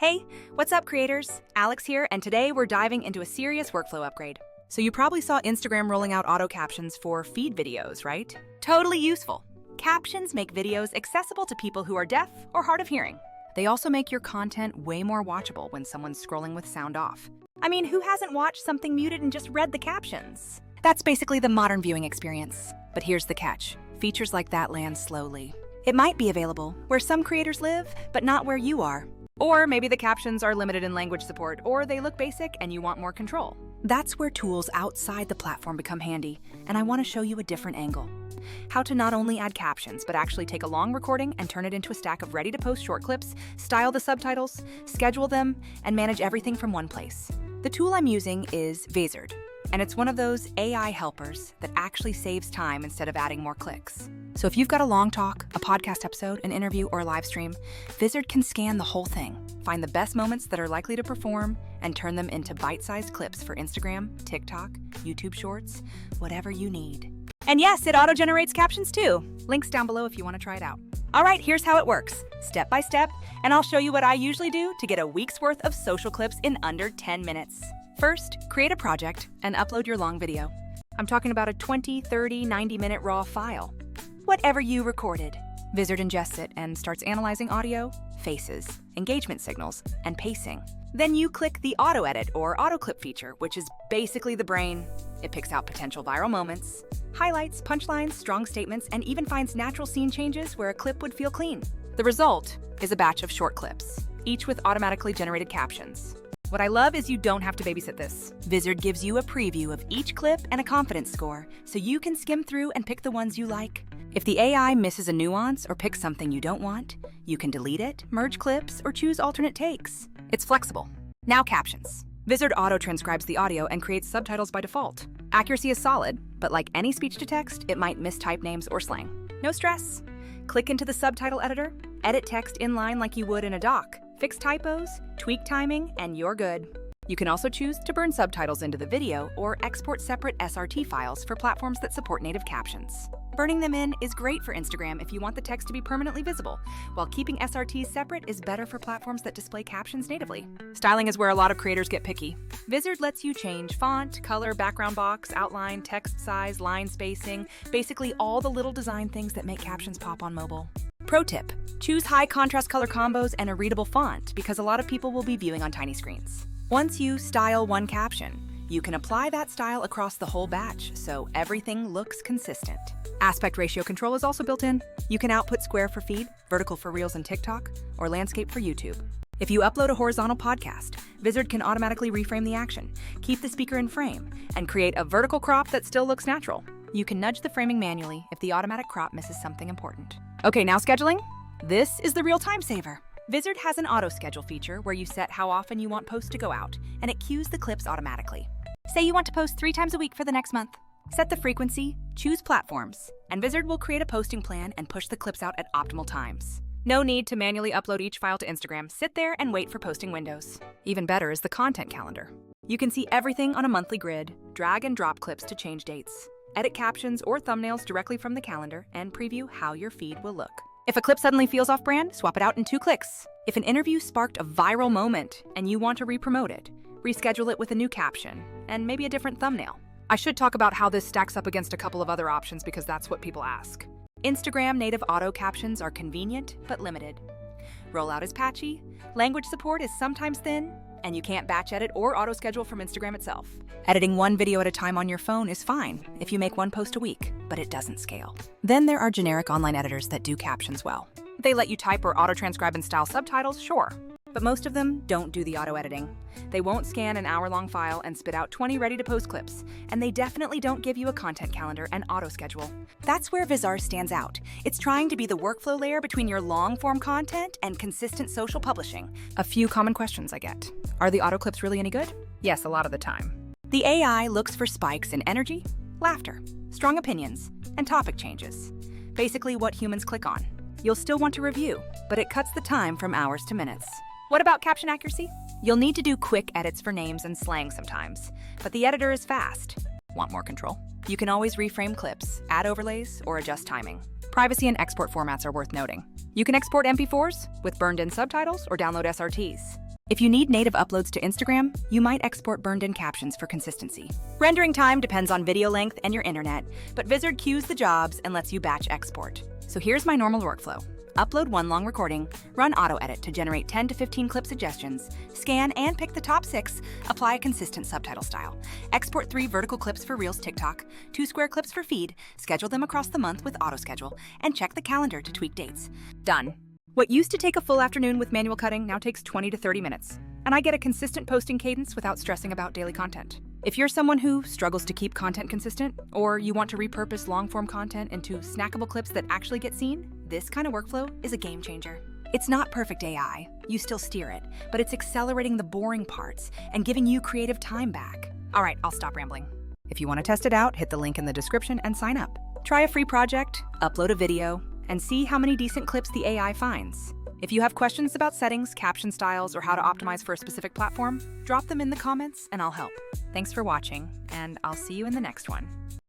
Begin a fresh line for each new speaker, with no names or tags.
Hey, what's up creators? Alex here, and today we're diving into a serious workflow upgrade. So you probably saw Instagram rolling out auto captions for feed videos, right? Totally useful. Captions make videos accessible to people who are deaf or hard of hearing. They also make your content way more watchable when someone's scrolling with sound off. I mean, who hasn't watched something muted and just read the captions? That's basically the modern viewing experience. But here's the catch. Features like that land slowly. It might be available where some creators live, but not where you are. Or maybe the captions are limited in language support, or they look basic and you want more control. That's where tools outside the platform become handy, and I want to show you a different angle. How to not only add captions, but actually take a long recording and turn it into a stack of ready-to-post short clips, style the subtitles, schedule them, and manage everything from one place. The tool I'm using is Vizard, and it's one of those AI helpers that actually saves time instead of adding more clicks. So if you've got a long talk, a podcast episode, an interview, or a live stream, Vizard can scan the whole thing, find the best moments that are likely to perform, and turn them into bite-sized clips for Instagram, TikTok, YouTube Shorts, whatever you need. And yes, it auto-generates captions too. Links down below if you want to try it out. All right, here's how it works, step by step, and I'll show you what I usually do to get a week's worth of social clips in under 10 minutes. First, create a project and upload your long video. I'm talking about a 20, 30, 90-minute raw file. Whatever you recorded. Vizard ingests it and starts analyzing audio, faces, engagement signals, and pacing. Then you click the auto edit or auto clip feature, which is basically the brain. It picks out potential viral moments, highlights, punchlines, strong statements, and even finds natural scene changes where a clip would feel clean. The result is a batch of short clips, each with automatically generated captions. What I love is you don't have to babysit this. Vizard gives you a preview of each clip and a confidence score, so you can skim through and pick the ones you like. If the AI misses a nuance or picks something you don't want, you can delete it, merge clips, or choose alternate takes. It's flexible. Now captions. Vizard auto-transcribes the audio and creates subtitles by default. Accuracy is solid, but like any speech-to-text, it might mistype names or slang. No stress. Click into the subtitle editor, edit text inline like you would in a doc, fix typos, tweak timing, and you're good. You can also choose to burn subtitles into the video or export separate SRT files for platforms that support native captions. Burning them in is great for Instagram if you want the text to be permanently visible, while keeping SRTs separate is better for platforms that display captions natively. Styling is where a lot of creators get picky. Vizard lets you change font, color, background box, outline, text size, line spacing, basically all the little design things that make captions pop on mobile. Pro tip, choose high contrast color combos and a readable font because a lot of people will be viewing on tiny screens. Once you style one caption, you can apply that style across the whole batch so everything looks consistent. Aspect ratio control is also built in. You can output square for feed, vertical for Reels and TikTok, or landscape for YouTube. If you upload a horizontal podcast, Vizard can automatically reframe the action, keep the speaker in frame, and create a vertical crop that still looks natural. You can nudge the framing manually if the automatic crop misses something important. Okay, now scheduling. This is the real time saver. Vizard has an auto schedule feature where you set how often you want posts to go out, and it queues the clips automatically. Say you want to post 3 times a week for the next month. Set the frequency, choose platforms, and Vizard will create a posting plan and push the clips out at optimal times. No need to manually upload each file to Instagram. Sit there and wait for posting windows. Even better is the content calendar. You can see everything on a monthly grid, drag and drop clips to change dates, edit captions or thumbnails directly from the calendar, and preview how your feed will look. If a clip suddenly feels off-brand, swap it out in 2 clicks. If an interview sparked a viral moment and you want to re-promote it, reschedule it with a new caption and maybe a different thumbnail. I should talk about how this stacks up against a couple of other options because that's what people ask. Instagram native auto captions are convenient but limited. Rollout is patchy, language support is sometimes thin, and you can't batch edit or auto schedule from Instagram itself. Editing one video at a time on your phone is fine if you make one post a week, but it doesn't scale. Then there are generic online editors that do captions well. They let you type or auto transcribe and style subtitles, sure. But most of them don't do the auto editing. They won't scan an hour-long file and spit out 20 ready-to-post clips, and they definitely don't give you a content calendar and auto schedule. That's where Vizard stands out. It's trying to be the workflow layer between your long-form content and consistent social publishing. A few common questions I get. Are the auto clips really any good? Yes, a lot of the time. The AI looks for spikes in energy, laughter, strong opinions, and topic changes. Basically what humans click on. You'll still want to review, but it cuts the time from hours to minutes. What about caption accuracy? You'll need to do quick edits for names and slang sometimes, but the editor is fast. Want more control? You can always reframe clips, add overlays, or adjust timing. Privacy and export formats are worth noting. You can export MP4s with burned-in subtitles or download SRTs. If you need native uploads to Instagram, you might export burned-in captions for consistency. Rendering time depends on video length and your internet, but Vizard queues the jobs and lets you batch export. So here's my normal workflow. Upload one long recording, run auto-edit to generate 10 to 15 clip suggestions, scan and pick the top 6, apply a consistent subtitle style. Export 3 vertical clips for Reels TikTok, 2 square clips for Feed, schedule them across the month with auto-schedule, and check the calendar to tweak dates. Done. What used to take a full afternoon with manual cutting now takes 20 to 30 minutes, and I get a consistent posting cadence without stressing about daily content. If you're someone who struggles to keep content consistent, or you want to repurpose long-form content into snackable clips that actually get seen, this kind of workflow is a game changer. It's not perfect AI, you still steer it, but it's accelerating the boring parts and giving you creative time back. All right, I'll stop rambling. If you want to test it out, hit the link in the description and sign up. Try a free project, upload a video, and see how many decent clips the AI finds. If you have questions about settings, caption styles, or how to optimize for a specific platform, drop them in the comments and I'll help. Thanks for watching, and I'll see you in the next one.